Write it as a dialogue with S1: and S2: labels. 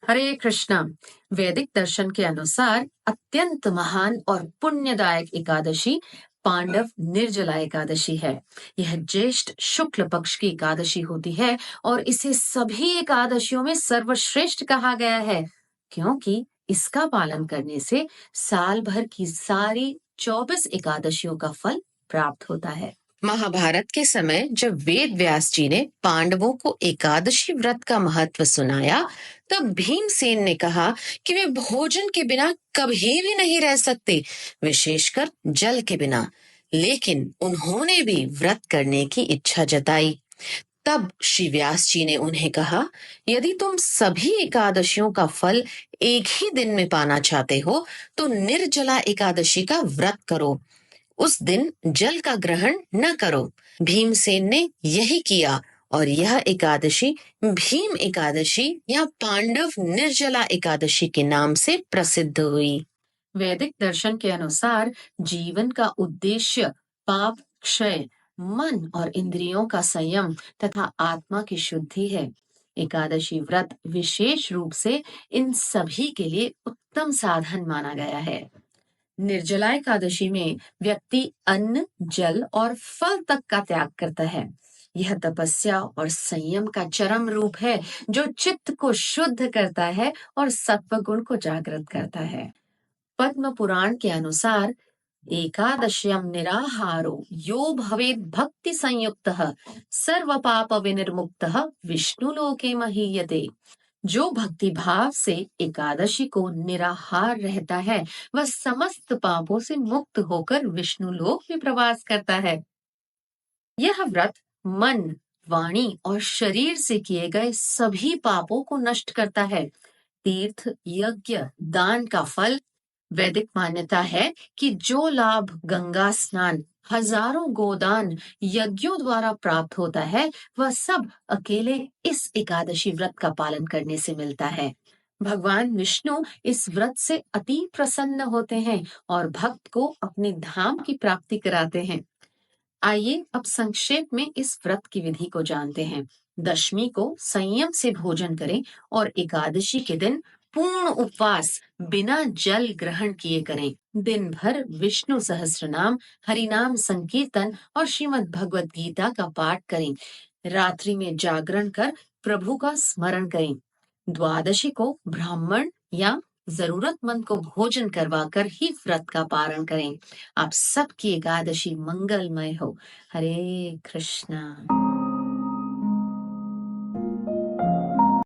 S1: हरे कृष्णा। वैदिक दर्शन के अनुसार अत्यंत महान और पुण्यदायक एकादशी पांडव निर्जला एकादशी है। यह ज्येष्ठ शुक्ल पक्ष की एकादशी होती है और इसे सभी एकादशियों में सर्वश्रेष्ठ कहा गया है, क्योंकि इसका पालन करने से साल भर की सारी 24 एकादशियों का फल प्राप्त होता है।
S2: महाभारत के समय जब वेद व्यास जी ने पांडवों को एकादशी व्रत का महत्व सुनाया, तब भीमसेन ने कहा कि वे भोजन के बिना कभी भी नहीं रह सकते, विशेषकर जल के बिना। लेकिन उन्होंने भी व्रत करने की इच्छा जताई। तब श्री व्यास जी ने उन्हें कहा, यदि तुम सभी एकादशियों का फल एक ही दिन में पाना चाहते हो, तो निर्जला एकादशी का व्रत करो। उस दिन जल का ग्रहण न करो। भीमसेन ने यही किया और यह एकादशी भीम एकादशी या पांडव निर्जला एकादशी के नाम से प्रसिद्ध हुई।
S1: वैदिक दर्शन के अनुसार जीवन का उद्देश्य पाप क्षय, मन और इंद्रियों का संयम तथा आत्मा की शुद्धि है। एकादशी व्रत विशेष रूप से इन सभी के लिए उत्तम साधन माना गया है। निर्जला एकादशी में व्यक्ति अन्न, जल और फल तक का त्याग करता है। यह तपस्या और संयम का चरम रूप है, जो चित्त को शुद्ध करता है और सत्व गुण को जागृत करता है। पद्म पुराण के अनुसार एकादश्यम निराहारो यो भवेद भक्ति संयुक्तः सर्व पाप विनिर्मुक्तः विष्णु लोके महीयते। जो भक्ति भाव से एकादशी को निराहार रहता है, वह समस्त पापों से मुक्त होकर विष्णु लोक में प्रवास करता है। यह व्रत मन, वाणी और शरीर से किए गए सभी पापों को नष्ट करता है। तीर्थ, यज्ञ, दान का फल। वैदिक मान्यता है कि जो लाभ गंगा स्नान, हजारों गोदान, यज्ञों द्वारा प्राप्त होता है, वह सब अकेले इस एकादशी व्रत का पालन करने से मिलता है। भगवान विष्णु इस व्रत से अति प्रसन्न होते हैं और भक्त को अपने धाम की प्राप्ति कराते हैं। आइए अब संक्षेप में इस व्रत की विधि को जानते हैं। दशमी को संयम से भोजन करें और एकादशी के दिन पूर्ण उपवास बिना जल ग्रहण किए करें। दिन भर विष्णु सहस्त्रनाम, हरिनाम संकीर्तन और श्रीमद् भगवत गीता का पाठ करें। रात्रि में जागरण कर प्रभु का स्मरण करें। द्वादशी को ब्राह्मण या जरूरतमंद को भोजन करवाकर ही व्रत का पारण करें। आप सबकी एकादशी मंगलमय हो। हरे कृष्णा।